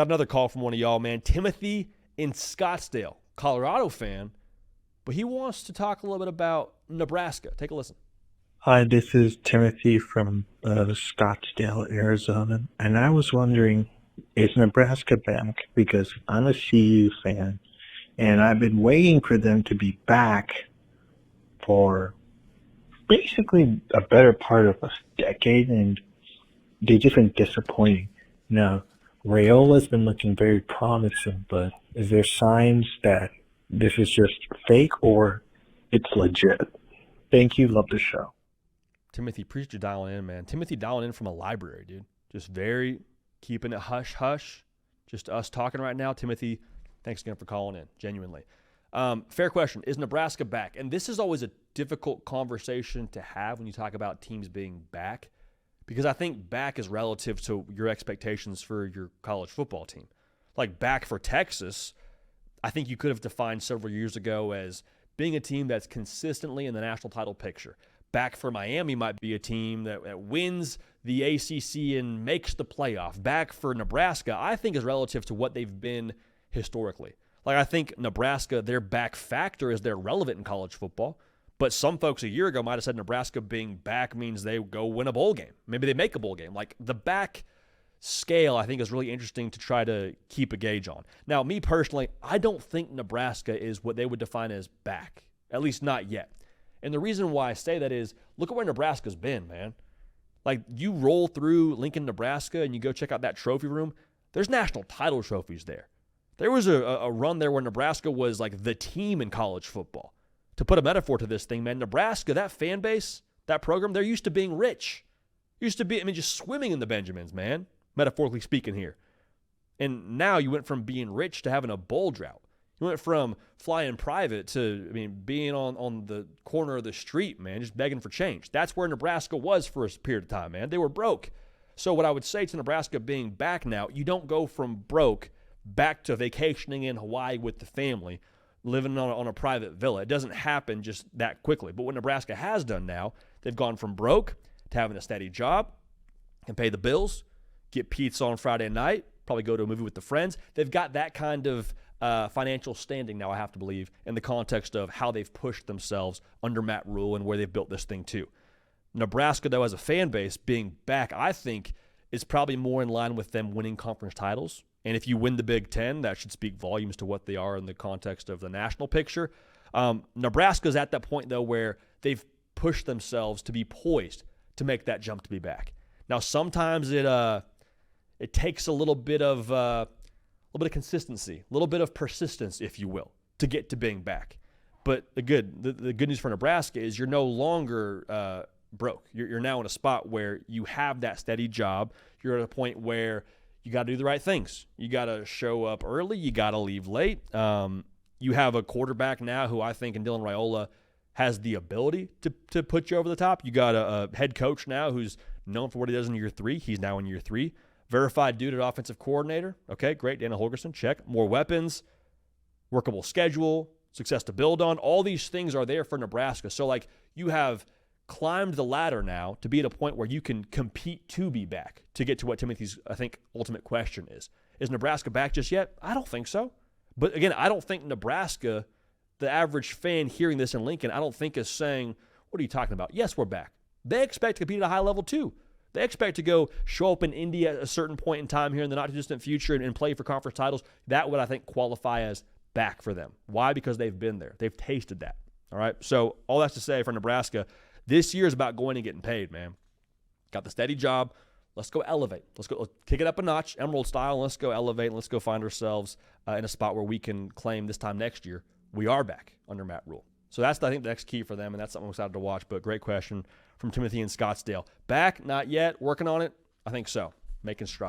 Got another call from one of y'all, man. Timothy in Scottsdale, Colorado fan, but he wants to talk a little bit about Nebraska. Take a listen. Hi, this is Timothy from Scottsdale, Arizona, and I was wondering, is Nebraska back? Because I'm a CU fan, and I've been waiting for them to be back for basically a better part of a decade, and they've just been disappointing. Now, Rayola's been looking very promising, but is there signs that this is just fake or it's legit? Thank you. Love the show. Timothy, appreciate you dialing in, man. Timothy dialing in from a library, dude. Just very keeping it hush hush. Just us talking right now. Timothy, thanks again for calling in, genuinely. Fair question. Is Nebraska back? And this is always a difficult conversation to have when you talk about teams being back, because I think back is relative to your expectations for your college football team. Like back for Texas, I think you could have defined several years ago as being a team that's consistently in the national title picture. Back for Miami might be a team that wins the ACC and makes the playoff. Back for Nebraska, I think, is relative to what they've been historically. Like, I think Nebraska, their back factor is they're relevant in college football. But some folks a year ago might have said Nebraska being back means they go win a bowl game. Maybe they make a bowl game. Like, the back scale, I think, is really interesting to try to keep a gauge on. Now, me personally, I don't think Nebraska is what they would define as back, at least not yet. And the reason why I say that is, look at where Nebraska's been, man. Like, you roll through Lincoln, Nebraska, and you go check out that trophy room, there's national title trophies there. There was a run there where Nebraska was like the team in college football. To put a metaphor to this thing, man, Nebraska, that fan base, that program, they're used to being rich. Used to be, just swimming in the Benjamins, man, metaphorically speaking here. And now you went from being rich to having a bowl drought. You went from flying private to, being on the corner of the street, man, just begging for change. That's where Nebraska was for a period of time, man. They were broke. So what I would say to Nebraska being back now, you don't go from broke back to vacationing in Hawaii with the family, living on a private villa. It doesn't happen just that quickly. But what Nebraska has done now, they've gone from broke to having a steady job, can pay the bills, get pizza on Friday night, probably go to a movie with the friends. They've got that kind of financial standing now, I have to believe, in the context of how they've pushed themselves under Matt Rhule and where they've built this thing to. Nebraska, though, as a fan base, being back, I think, is probably more in line with them winning conference titles. And if you win the Big Ten, that should speak volumes to what they are in the context of the national picture. Nebraska's at that point, though, where they've pushed themselves to be poised to make that jump to be back. Now, sometimes it takes a little bit of consistency, a little bit of persistence, if you will, to get to being back. But the good news for Nebraska is you're no longer broke. You're now in a spot where you have that steady job. You're at a point where you got to do the right things. You got to show up early. You got to leave late. You have a quarterback now who I think in Dylan Rhule has the ability to put you over the top. You got a head coach now who's known for what he does in year 3. He's now in year 3. Verified dude at offensive coordinator. Okay, great. Dana Holgerson, check. More weapons, workable schedule, success to build on. All these things are there for Nebraska. So, like, you have climbed the ladder now to be at a point where you can compete to be back, to get to what Timothy's, I think, ultimate question is. Is Nebraska back just yet? I don't think so. But again, I don't think Nebraska, the average fan hearing this in Lincoln, I don't think is saying, what are you talking about? Yes, we're back. They expect to compete at a high level too. They expect to go show up in Indy at a certain point in time here in the not-too-distant future and play for conference titles. That would, I think, qualify as back for them. Why? Because they've been there. They've tasted that. All right? So all that's to say for Nebraska, this year is about going and getting paid, man. Got the steady job. Let's go elevate. Let's kick it up a notch, Emerald style. Let's go elevate. Let's go find ourselves in a spot where we can claim this time next year we are back under Matt Rhule. So that's, I think, the next key for them, and that's something I'm excited to watch. But great question from Timothy in Scottsdale. Back? Not yet. Working on it? I think so. Making strides.